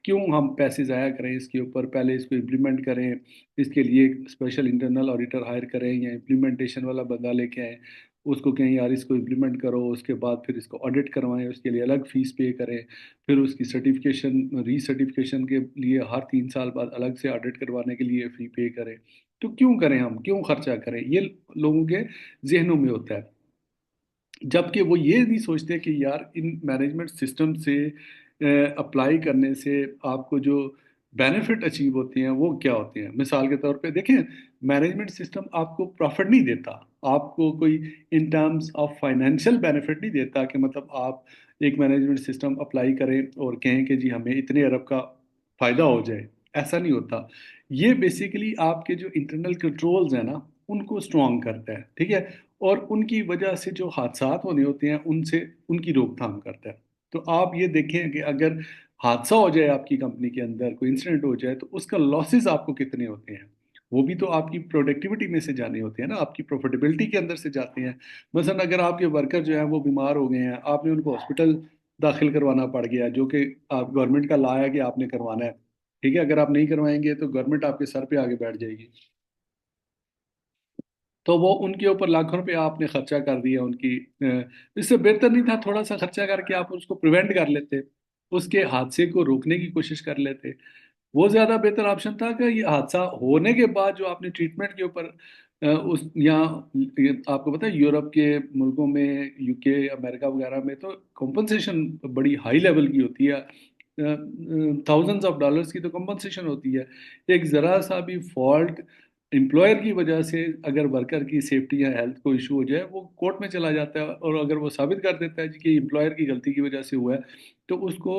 क्यों हम पैसे ज़ाया करें इसके ऊपर, पहले इसको इम्प्लीमेंट करें, इसके लिए एक स्पेशल इंटरनल ऑडिटर हायर करें या इम्प्लीमेंटेशन वाला बंदा लेके आए, उसको कहें यार इसको इम्प्लीमेंट करो, उसके बाद फिर इसको ऑडिट करवाएं, उसके लिए अलग फीस पे करें, फिर उसकी सर्टिफिकेशन रीसर्टिफिकेशन के लिए हर 3 साल बाद अलग से ऑडिट करवाने के लिए फ़ी पे करें। तो क्यों करें, हम क्यों खर्चा करें, ये लोगों के जहनों में होता है। जबकि वो ये नहीं सोचते कि यार इन मैनेजमेंट सिस्टम से अप्लाई करने से आपको जो बेनिफिट अचीव होते हैं वो क्या होते हैं। मिसाल के तौर पे देखें, मैनेजमेंट सिस्टम आपको प्रॉफिट नहीं देता, आपको कोई in terms of financial benefit नहीं देता कि मतलब आप एक मैनेजमेंट सिस्टम अप्लाई करें और कहें कि जी हमें इतने अरब का फ़ायदा हो जाए, ऐसा नहीं होता। ये बेसिकली आपके जो इंटरनल कंट्रोल्स हैं ना उनको स्ट्रॉन्ग करता है। ठीक है। और उनकी वजह से जो हादसात होने होते हैं उनसे उनकी रोकथाम करता है। तो आप ये देखें कि अगर हादसा हो जाए आपकी कंपनी के अंदर, कोई इंसिडेंट हो जाए, तो उसका लॉसेस आपको कितने होते हैं, वो भी तो आपकी प्रोडक्टिविटी में से जाने होते हैं ना, आपकी प्रॉफिटेबिलिटी के अंदर से जाते हैं। मसलन अगर आपके वर्कर जो हैं वो बीमार हो गए हैं, आपने उनको हॉस्पिटल दाखिल करवाना पड़ गया, जो कि आप गवर्नमेंट का ला है कि आपने करवाना है। ठीक है। अगर आप नहीं करवाएंगे तो गवर्नमेंट आपके सर पे आगे बैठ जाएगी। तो वो उनके ऊपर लाखों रुपए आपने खर्चा कर दिया उनकी इससे बेहतर नहीं था थोड़ा सा खर्चा करके आप उसको प्रिवेंट कर लेते, उसके हादसे को रोकने की कोशिश कर लेते। वो ज्यादा बेहतर ऑप्शन था कि ये हादसा होने के बाद जो आपने ट्रीटमेंट के ऊपर उस यहाँ ये आपको पता है यूरोप के मुल्कों में, यूके अमेरिका वगैरह में तो कॉम्पनसेशन बड़ी हाई लेवल की होती है, थाउजेंड्स ऑफ डॉलर्स की तो कॉम्पनसेशन होती है। एक ज़रा सा भी फॉल्ट एम्प्लॉयर की वजह से अगर वर्कर की सेफ्टी या हेल्थ को इशू हो जाए वो कोर्ट में चला जाता है, और अगर वो साबित कर देता है जी कि एम्प्लॉयर की गलती की वजह से हुआ है, तो उसको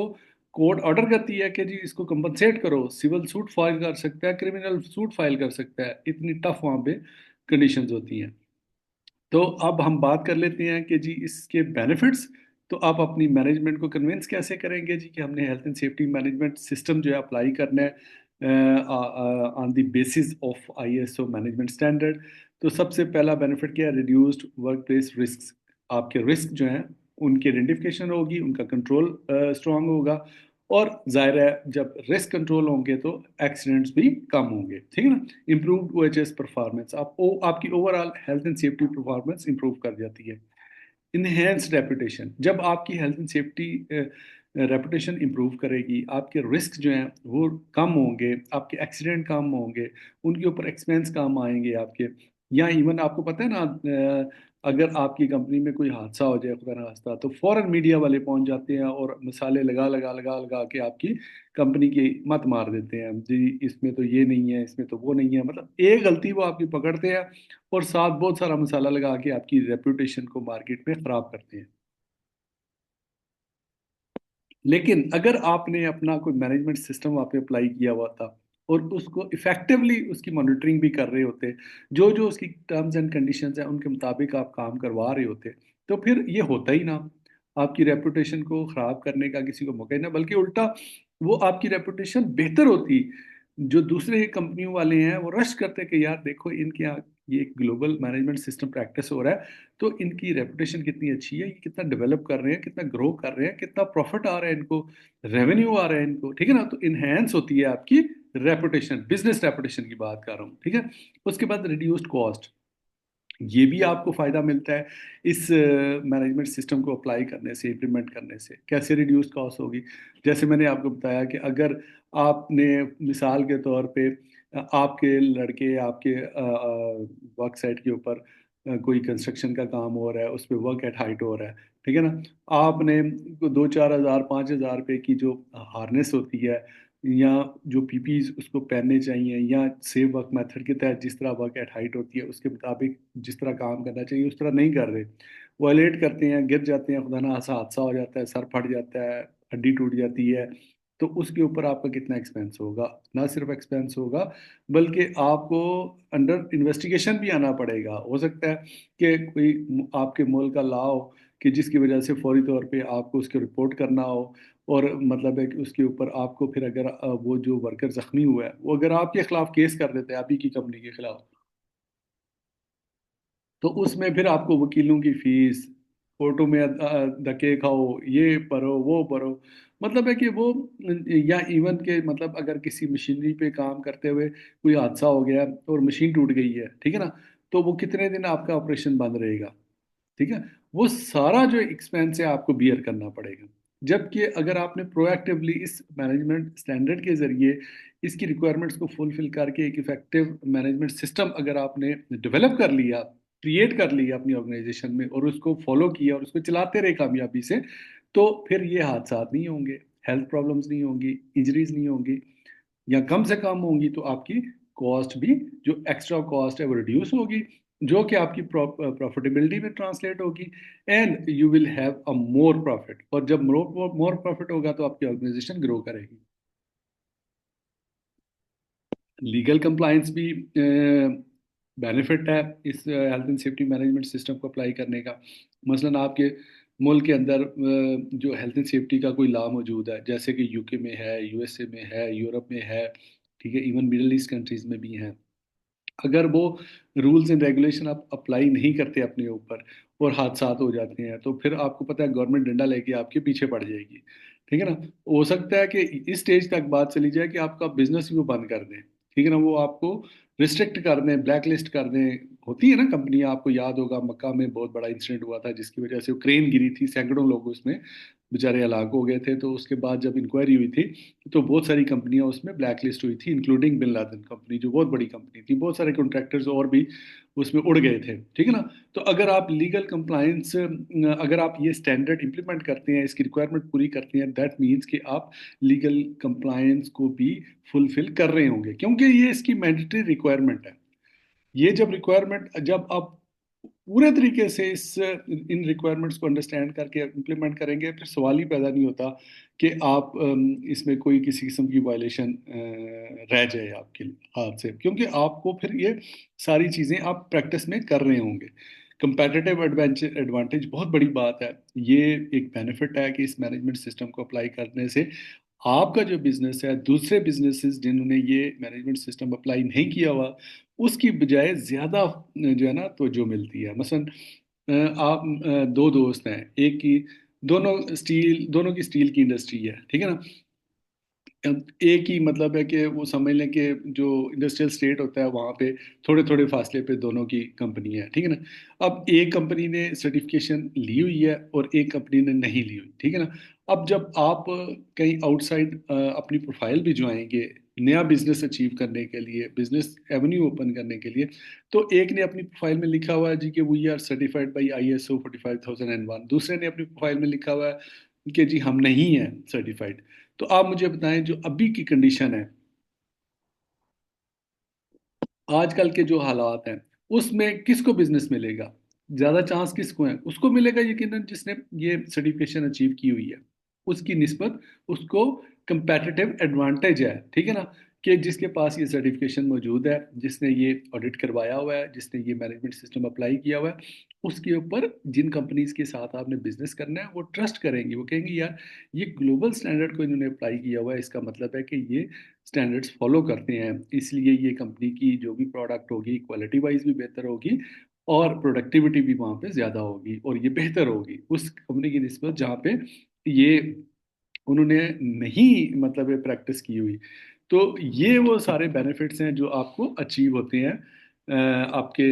कोर्ट ऑर्डर करती है कि जी इसको कंपनसेट करो, सिविल सूट फाइल कर सकता है, क्रिमिनल सूट फाइल कर सकता है, इतनी टफ वहाँ पे कंडीशंस होती हैं। तो अब हम बात कर लेते हैं कि जी इसके बेनिफिट्स। तो आप अपनी मैनेजमेंट को कन्विंस कैसे करेंगे जी कि हमने health and safety management system जो है अप्लाई करना है on the basis of ISO management standard. तो सबसे पहला बेनिफिट क्या है, रिड्यूस्ड वर्क प्लेस रिस्क। आपके रिस्क जो हैं उनकी आइडेंटिफिकेशन होगी, उनका कंट्रोल स्ट्रांग होगा, और जाहिर है जब रिस्क कंट्रोल होंगे तो एक्सीडेंट्स भी कम होंगे, ठीक है ना। इम्प्रूव्ड ओएचएस परफॉर्मेंस, आपकी overall health and safety performance improve कर जाती है। इनहेंस्ड रेपुटेशन, जब आपकी health and safety reputation improve करेगी, आपके रिस्क जो हैं वो कम होंगे, आपके एक्सीडेंट कम होंगे, उनके ऊपर एक्सपेंस कम आएंगे आपके। या इवन आपको पता है ना, अगर आपकी कंपनी में कोई हादसा हो जाए खुदा ना खास्ता, तो फौरन मीडिया वाले पहुंच जाते हैं और मिसालें लगा लगा लगा लगा के आपकी कंपनी की मत मार देते हैं जी, इसमें तो ये नहीं है, इसमें तो वो नहीं है, मतलब एक गलती वो आपकी पकड़ते हैं और साथ बहुत सारा मसाला लगा के आपकी रेपुटेशन को मार्केट में खराब करते हैं। लेकिन अगर आपने अपना कोई मैनेजमेंट सिस्टम वहाँ पे अप्लाई किया हुआ था और उसको इफेक्टिवली उसकी मॉनिटरिंग भी कर रहे होते, जो जो उसकी टर्म्स एंड कंडीशंस हैं उनके मुताबिक आप काम करवा रहे होते, तो फिर ये होता ही ना, आपकी रेपुटेशन को खराब करने का किसी को मौका ही ना, बल्कि उल्टा वो आपकी रेपुटेशन बेहतर होती। जो दूसरे कंपनियों वाले हैं वो रश करते कि यार देखो इनके यहाँ ये एक ग्लोबल मैनेजमेंट सिस्टम प्रैक्टिस हो रहा है, तो इनकी रेपुटेशन कितनी अच्छी है, ये कितना डेवलप कर रहे हैं, कितना ग्रो कर रहे हैं, कितना प्रॉफिट आ रहा है इनको, रेवेन्यू आ रहा है इनको, ठीक है ना। तो इनहेंस होती है आपकी रेपुटेशन, बिजनेस रेपुटेशन की बात कर रहा हूँ, ठीक है। उसके बाद रिड्यूस्ड कॉस्ट, ये भी आपको फायदा मिलता है इस मैनेजमेंट सिस्टम को अप्लाई करने से, इम्प्लीमेंट करने से। कैसे रिड्यूस कॉस्ट होगी, जैसे मैंने आपको बताया कि अगर आपने मिसाल के तौर पे आपके लड़के आपके वर्क साइट के ऊपर कोई कंस्ट्रक्शन का काम हो रहा है, उस पर वर्क एट हाइट हो रहा है, ठीक है ना। आपने 2-4 हज़ार 5 हज़ार रुपए की जो हार्नेस होती है या जो पीपीज उसको पहनने चाहिए, या सेफ वर्क मेथड के तहत जिस तरह वर्क एट हाइट होती है उसके मुताबिक जिस तरह काम करना चाहिए उस तरह नहीं कर रहे, वायलेट करते हैं, गिर जाते हैं, खुदा ना खास्ता हादसा हो जाता है, सर फट जाता है, हड्डी टूट जाती है, तो उसके ऊपर आपका कितना एक्सपेंस होगा। ना सिर्फ एक्सपेंस होगा बल्कि आपको अंडर इन्वेस्टिगेशन भी आना पड़ेगा। हो सकता है कि कोई आपके मुल्क का लॉ हो कि जिसकी वजह से फौरी तौर पे आपको उसकी रिपोर्ट करना हो, और मतलब है कि उसके ऊपर आपको फिर अगर वो जो वर्कर जख्मी हुआ है वो अगर आपके खिलाफ केस कर देते हैं, आप ही की कंपनी के खिलाफ, तो उसमें फिर आपको वकीलों की फीस, कोर्टों में धक्के खाओ, ये भरो वो भरो, मतलब है कि वो, या इवन के मतलब अगर किसी मशीनरी पे काम करते हुए कोई हादसा हो गया और मशीन टूट गई है, ठीक है ना, तो वो कितने दिन आपका ऑपरेशन बंद रहेगा, ठीक है। वो सारा जो एक्सपेंस है आपको बियर करना पड़ेगा। जबकि अगर आपने प्रोएक्टिवली इस मैनेजमेंट स्टैंडर्ड के जरिए इसकी रिक्वायरमेंट्स को फुलफिल करके एक इफेक्टिव मैनेजमेंट सिस्टम अगर आपने डेवलप कर लिया, क्रिएट कर लिया अपनी ऑर्गेनाइजेशन में, और उसको फॉलो किया और उसको चलाते रहे कामयाबी से, तो फिर ये हादसा नहीं होंगे, हेल्थ प्रॉब्लम्स नहीं होंगी, इंजरीज नहीं होंगी, या कम से कम होंगी तो आपकी कॉस्ट भी, जो एक्स्ट्रा कॉस्ट है वो रिड्यूस होगी, जो कि आपकी प्रॉफिटेबिलिटी में ट्रांसलेट होगी, and you will have a more profit, और जब मोर प्रॉफिट होगा तो आपकी ऑर्गेनाइजेशन ग्रो करेगी। लीगल कंप्लायंस भी बेनिफिट है इस health and safety management system को अप्लाई करने का। मसलन आपके मुल्क के अंदर जो हेल्थ एंड सेफ्टी का कोई लॉ मौजूद है, जैसे कि यूके में है, यूएसए में है, यूरोप में है, ठीक है, इवन मिडल ईस्ट कंट्रीज में भी हैं। अगर वो रूल्स एंड रेगुलेशन आप अप्लाई नहीं करते अपने ऊपर और हादसात हो जाते हैं, तो फिर आपको पता है गवर्नमेंट डंडा लेके आपके पीछे पड़ जाएगी, ठीक है ना। हो सकता है कि इस स्टेज तक बात चली जाए कि आपका बिजनेस भी वो बंद कर दें, ठीक है ना, वो आपको रिस्ट्रिक्ट कर दें, ब्लैक लिस्ट कर दें, होती है ना कंपनियां, आपको याद होगा मक्का में बहुत बड़ा इंसिडेंट हुआ था जिसकी वजह से वो क्रेन गिरी थी, सैकड़ों लोग उसमें बेचारे हलाक हो गए थे। तो उसके बाद जब इंक्वायरी हुई थी तो बहुत सारी कंपनियां उसमें ब्लैक लिस्ट हुई थी, इंक्लूडिंग बिन लादेन कंपनी जो बहुत बड़ी कंपनी थी, बहुत सारे कॉन्ट्रैक्टर्स और भी उसमें उड़ गए थे, ठीक है ना। तो अगर आप लीगल कंप्लायंस, अगर आप ये स्टैंडर्ड इंप्लीमेंट करते हैं, इसकी रिक्वायरमेंट पूरी करते हैं, दैट मीन्स कि आप लीगल कंप्लायंस को भी फुलफिल कर रहे होंगे, क्योंकि ये इसकी मैंडेटरी रिक्वायरमेंट है। ये जब रिक्वायरमेंट, जब आप पूरे तरीके से इस इन रिक्वायरमेंट्स को अंडरस्टैंड करके इम्प्लीमेंट करेंगे, फिर सवाल ही पैदा नहीं होता कि आप इसमें कोई किसी किस्म की वायलेशन रह जाए आपके हाथ से, क्योंकि आपको फिर ये सारी चीज़ें आप प्रैक्टिस में कर रहे होंगे। कंपेटिटिव एडवांटेज बहुत बड़ी बात है, ये एक बेनिफिट है कि इस मैनेजमेंट सिस्टम को अप्लाई करने से आपका जो बिजनेस है, दूसरे बिजनेसेस जिन्होंने ये मैनेजमेंट सिस्टम अप्लाई नहीं किया हुआ, उसकी बजाय ज़्यादा जो है ना तो जो मिलती है। मसलन आप दो दोस्त हैं, एक की दोनों की स्टील की इंडस्ट्री है, ठीक है ना। एक ही मतलब है कि वो समझ लें कि जो इंडस्ट्रियल स्टेट होता है वहाँ पे थोड़े थोड़े फासले पे दोनों की कंपनी है, ठीक है ना। अब एक कंपनी ने सर्टिफिकेशन ली हुई है और एक कंपनी ने नहीं ली हुई, ठीक है ना। अब जब आप कहीं आउटसाइड अपनी प्रोफाइल भी जुआएंगे नया बिजनेस अचीव करने के लिए, बिजनेस एवेन्यू ओपन करने के लिए, तो एक ने अपनी प्रोफाइल में लिखा हुआ है जी कि we are certified by ISO 45001, दूसरे ने अपनी प्रोफाइल में लिखा हुआ है कि जी हम नहीं हैं सर्टिफाइड। तो आप मुझे बताएं जो अभी की कंडीशन है, आजकल के जो हालात हैं, उसमें किसको बिजनेस मिलेगा? ज्यादा चांस किसको है? उसको मिलेगा यकीनन जिसने ये सर्टिफिकेशन अचीव की हुई है, उसकी निस्बत उसको कंपेटिटिव एडवांटेज है, ठीक है ना। कि जिसके पास ये सर्टिफिकेशन मौजूद है, जिसने ये ऑडिट करवाया हुआ है, जिसने ये मैनेजमेंट सिस्टम अप्लाई किया हुआ है, उसके ऊपर जिन कंपनीज के साथ आपने बिजनेस करना है वो ट्रस्ट करेंगी, वो कहेंगी यार ये ग्लोबल स्टैंडर्ड को इन्होंने अप्लाई किया हुआ है, इसका मतलब है कि ये स्टैंडर्ड्स फॉलो करते हैं, इसलिए ये कंपनी की जो भी प्रोडक्ट होगी क्वालिटी वाइज भी बेहतर होगी और प्रोडक्टिविटी भी वहाँ पे ज़्यादा होगी और ये बेहतर होगी उस कंपनी की निस्बत जहाँ पे ये उन्होंने नहीं मतलब ये प्रैक्टिस की हुई। तो ये वो सारे बेनिफिट्स हैं जो आपको अचीव होते हैं आपके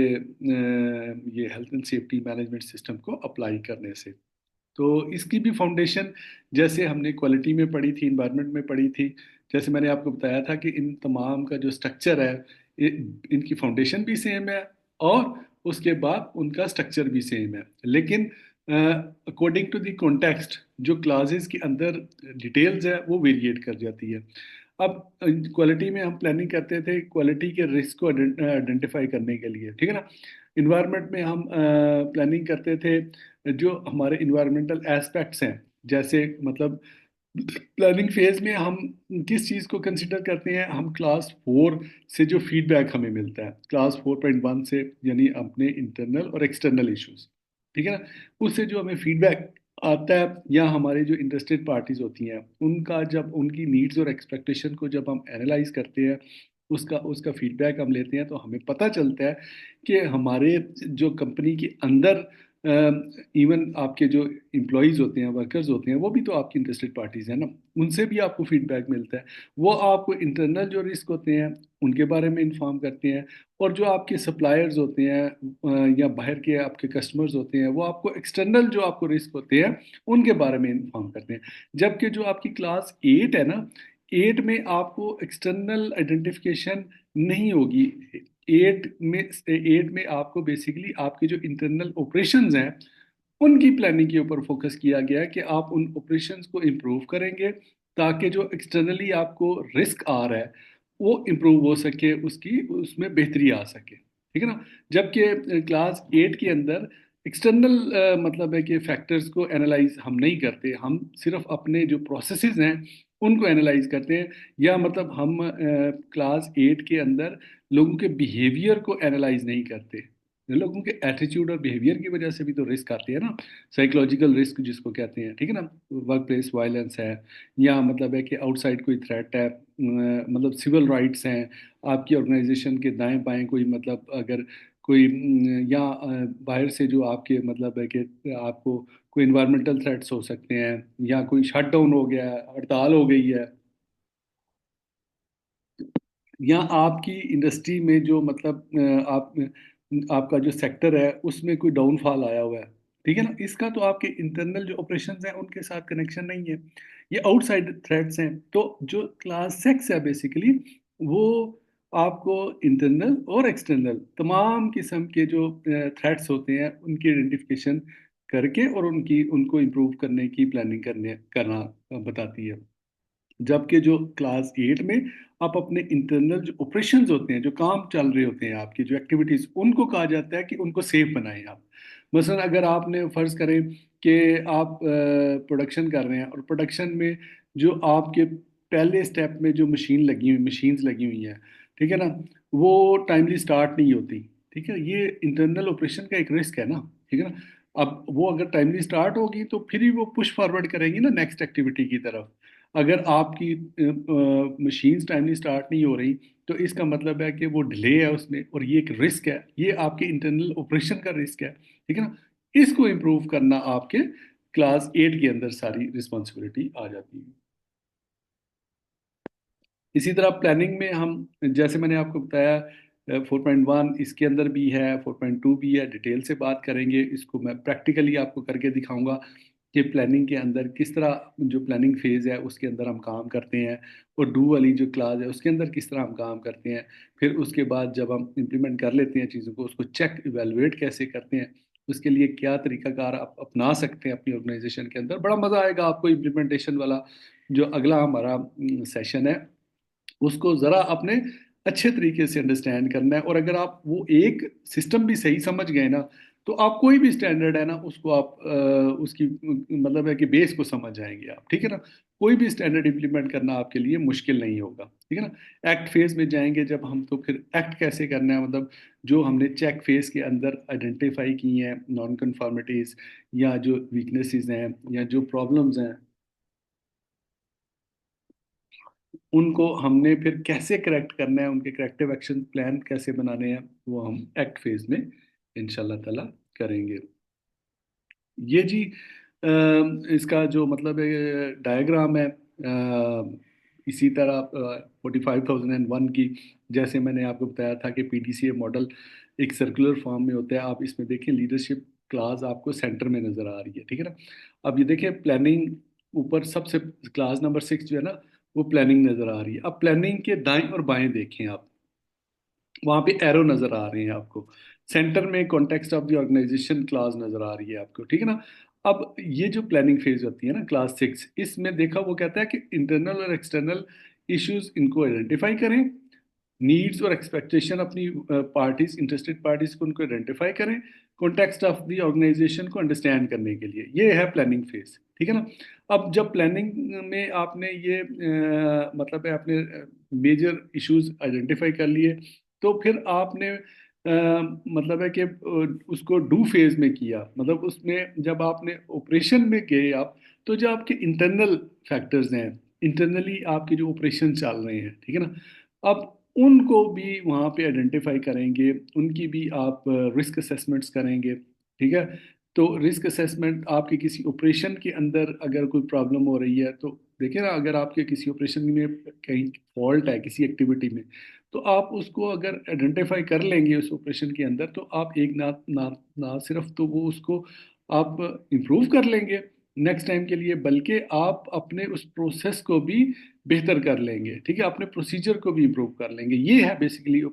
ये health and safety management system को अप्लाई करने से। तो इसकी भी फाउंडेशन जैसे हमने क्वालिटी में पढ़ी थी, इन्वायरमेंट में पढ़ी थी, जैसे मैंने आपको बताया था कि इन तमाम का जो स्ट्रक्चर है, इनकी फाउंडेशन भी सेम है और उसके बाद उनका स्ट्रक्चर भी सेम है, लेकिन अकॉर्डिंग टू द कॉन्टेक्स्ट जो क्लासेस के अंदर डिटेल्स है वो वेरिएट कर जाती है। अब क्वालिटी में हम प्लानिंग करते थे क्वालिटी के रिस्क को आइडेंटिफाई करने के लिए, ठीक है ना। इन्वायरमेंट में हम प्लानिंग करते थे जो हमारे इन्वायरमेंटल एस्पेक्ट्स हैं, जैसे मतलब प्लानिंग फेज में हम किस चीज़ को कंसिडर करते हैं, हम क्लास 4 से जो फीडबैक हमें मिलता है क्लास 4.1 से, यानी अपने इंटरनल और एक्सटर्नल इश्यूज, ठीक है ना, उससे जो हमें फीडबैक आता है या हमारे जो इंटरेस्टेड पार्टीज होती हैं उनका जब उनकी नीड्स और एक्सपेक्टेशन को जब हम एनालाइज करते हैं, उसका उसका फीडबैक हम लेते हैं, तो हमें पता चलता है कि हमारे जो कंपनी के अंदर इवन आपके जो एम्प्लॉयज़ होते हैं, वर्कर्स होते हैं, वो भी तो आपकी इंटरेस्टेड पार्टीज़ हैं ना, उनसे भी आपको फीडबैक मिलता है। वो आपको इंटरनल जो रिस्क होते हैं उनके बारे में इन्फॉर्म करते हैं, और जो आपके सप्लायर्स होते हैं या बाहर के आपके कस्टमर्स होते हैं वो आपको एक्सटर्नल जो आपको रिस्क होते हैं उनके बारे में इन्फॉर्म करते हैं। जबकि जो आपकी क्लास 8 है ना, 8 में आपको एक्सटर्नल आइडेंटिफिकेशन नहीं होगी। 8 में आपको बेसिकली आपके जो इंटरनल ऑपरेशंस हैं उनकी प्लानिंग के ऊपर फोकस किया गया है कि आप उन ऑपरेशंस को इम्प्रूव करेंगे ताकि जो एक्सटर्नली आपको रिस्क आ रहा है वो इम्प्रूव हो सके, उसकी उसमें बेहतरी आ सके, ठीक है ना। जबकि क्लास 8 के अंदर एक्सटर्नल मतलब है कि फैक्टर्स को एनालाइज हम नहीं करते, हम सिर्फ अपने जो प्रोसेसेस हैं उनको एनालाइज करते हैं, या मतलब हम क्लास 8 के अंदर लोगों के बिहेवियर को एनालाइज नहीं करते। लोगों के एटीट्यूड और बिहेवियर की वजह से भी तो रिस्क आते हैं ना, साइकोलॉजिकल रिस्क जिसको कहते हैं, ठीक है ना। वर्क प्लेस वायलेंस है, या मतलब है कि आउटसाइड कोई थ्रेट है, मतलब सिविल राइट्स हैं, आपकी ऑर्गेनाइजेशन के दाएं बाएं कोई मतलब अगर कोई या बाहर से जो आपके मतलब है कि आपको कोई इन्वायरमेंटल थ्रेट्स हो सकते हैं, या कोई शटडाउन हो गया है, हड़ताल हो गई है, या आपकी इंडस्ट्री में जो मतलब आप आपका जो सेक्टर है उसमें कोई डाउनफॉल आया हुआ है, ठीक है ना, इसका तो आपके इंटरनल जो ऑपरेशंस हैं उनके साथ कनेक्शन नहीं है, ये आउटसाइड थ्रेट्स हैं। तो जो क्लास 6 है बेसिकली वो आपको इंटरनल और एक्सटर्नल तमाम किस्म के जो थ्रेट्स होते हैं उनकी आइडेंटिफिकेशन करके और उनकी उनको इम्प्रूव करने की प्लानिंग करना बताती है। जबकि जो क्लास 8 में आप अपने इंटरनल जो ऑपरेशंस होते हैं, जो काम चल रहे होते हैं आपकी जो एक्टिविटीज, उनको कहा जाता है कि उनको सेफ बनाएं आप। मसलन अगर आपने फर्ज करें कि आप प्रोडक्शन कर रहे हैं और प्रोडक्शन में जो आपके पहले स्टेप में जो मशीन्स लगी हुई हैं, ठीक है ना, वो टाइमली स्टार्ट नहीं होती, ठीक है, ये इंटरनल ऑपरेशन का एक रिस्क है ना, ठीक है ना। अब वो अगर टाइमली स्टार्ट होगी तो फिर ही वो पुश फॉरवर्ड करेंगी ना नेक्स्ट एक्टिविटी की तरफ। अगर आपकी मशीन्स टाइमली स्टार्ट नहीं हो रही तो इसका मतलब है कि वो डिले है उसमें, और ये एक रिस्क है, ये आपके इंटरनल ऑपरेशन का रिस्क है, ठीक है ना। इसको इम्प्रूव करना आपके क्लास 8 के अंदर सारी रिस्पॉन्सिबिलिटी आ जाती है। इसी तरह प्लानिंग में हम, जैसे मैंने आपको बताया 4.1 इसके अंदर भी है, 4.2 भी है, डिटेल से बात करेंगे, इसको मैं प्रैक्टिकली आपको करके दिखाऊंगा कि प्लानिंग के अंदर किस तरह जो प्लानिंग फेज है उसके अंदर हम काम करते हैं, और डू वाली जो क्लास है उसके अंदर किस तरह हम काम करते हैं। फिर उसके बाद जब हम इम्प्लीमेंट कर लेते हैं चीज़ों को, उसको चेक इवेलुएट कैसे करते हैं, उसके लिए क्या तरीकाकार आप अपना सकते हैं अपनी ऑर्गेनाइजेशन के अंदर। बड़ा मज़ा आएगा आपको इम्प्लीमेंटेशन वाला जो अगला हमारा सेशन है उसको ज़रा अपने अच्छे तरीके से अंडरस्टैंड करना है। और अगर आप वो एक सिस्टम भी सही समझ गए ना, तो आप कोई भी स्टैंडर्ड है ना उसको आप उसकी मतलब है कि बेस को समझ जाएंगे आप, ठीक है ना। कोई भी स्टैंडर्ड इम्प्लीमेंट करना आपके लिए मुश्किल नहीं होगा, ठीक है ना। एक्ट फेज में जाएंगे जब हम, तो फिर एक्ट कैसे करना है, मतलब जो हमने चेक फेज के अंदर आइडेंटिफाई की हैं नॉन कन्फॉर्मिटीज़ या जो वीकनेसेस हैं या जो प्रॉब्लम्स हैं, उनको हमने फिर कैसे करेक्ट करना है, उनके करेक्टिव एक्शन प्लान कैसे बनाने हैं, वो हम एक्ट फेज में इंशाल्लाह ताला करेंगे। ये जी इसका जो मतलब डायग्राम है, इसी तरह 45,001 की, जैसे मैंने आपको बताया था कि पीडीसीए मॉडल एक सर्कुलर फॉर्म में होता है। आप इसमें देखें लीडरशिप क्लास आपको सेंटर में नजर आ रही है, ठीक है ना। अब ये देखें प्लानिंग ऊपर सबसे क्लास नंबर 6 जो है ना वो प्लानिंग नजर आ रही है। अब प्लानिंग के दाएं और बाएं देखें आप, वहां पे एरो नजर आ रहे हैं आपको। सेंटर में context of the organisation class नजर आ रही है आपको, ठीक है ना। अब ये जो प्लानिंग फेज होती है ना क्लास 6, इसमें देखा वो कहता है कि इंटरनल और एक्सटर्नल इश्यूज इनको आइडेंटिफाई करें, नीड्स और एक्सपेक्टेशन अपनी पार्टीज इंटरेस्टेड पार्टीज को उनको आइडेंटिफाई करें, कॉन्टेक्स्ट ऑफ द ऑर्गेनाइजेशन को अंडरस्टैंड करने के लिए, ये है प्लानिंग फेज, ठीक है ना। अब जब प्लानिंग में आपने ये मतलब है आपने मेजर इश्यूज आइडेंटिफाई कर लिए, तो फिर आपने मतलब है कि उसको डू फेज में किया, मतलब उसमें जब आपने ऑपरेशन में गए आप, तो जो आपके इंटरनल फैक्टर्स हैं, इंटरनली आपके जो ऑपरेशन चल रहे हैं, ठीक है ना, अब उनको भी वहाँ पे आइडेंटिफाई करेंगे, उनकी भी आप रिस्क असेसमेंट्स करेंगे, ठीक है। तो रिस्क असेसमेंट आपके किसी ऑपरेशन के अंदर अगर कोई प्रॉब्लम हो रही है, तो देखिए ना, अगर आपके किसी ऑपरेशन में कहीं फॉल्ट है किसी एक्टिविटी में, तो आप उसको अगर आइडेंटिफाई कर लेंगे उस ऑपरेशन के अंदर, तो आप एक ना ना ना सिर्फ तो वो उसको आप इम्प्रूव कर लेंगे नेक्स्ट टाइम के लिए, बल्कि आप अपने उस प्रोसेस को भी बेहतर कर लेंगे, ठीक है, अपने प्रोसीजर को भी इम्प्रूव कर लेंगे। ये है बेसिकली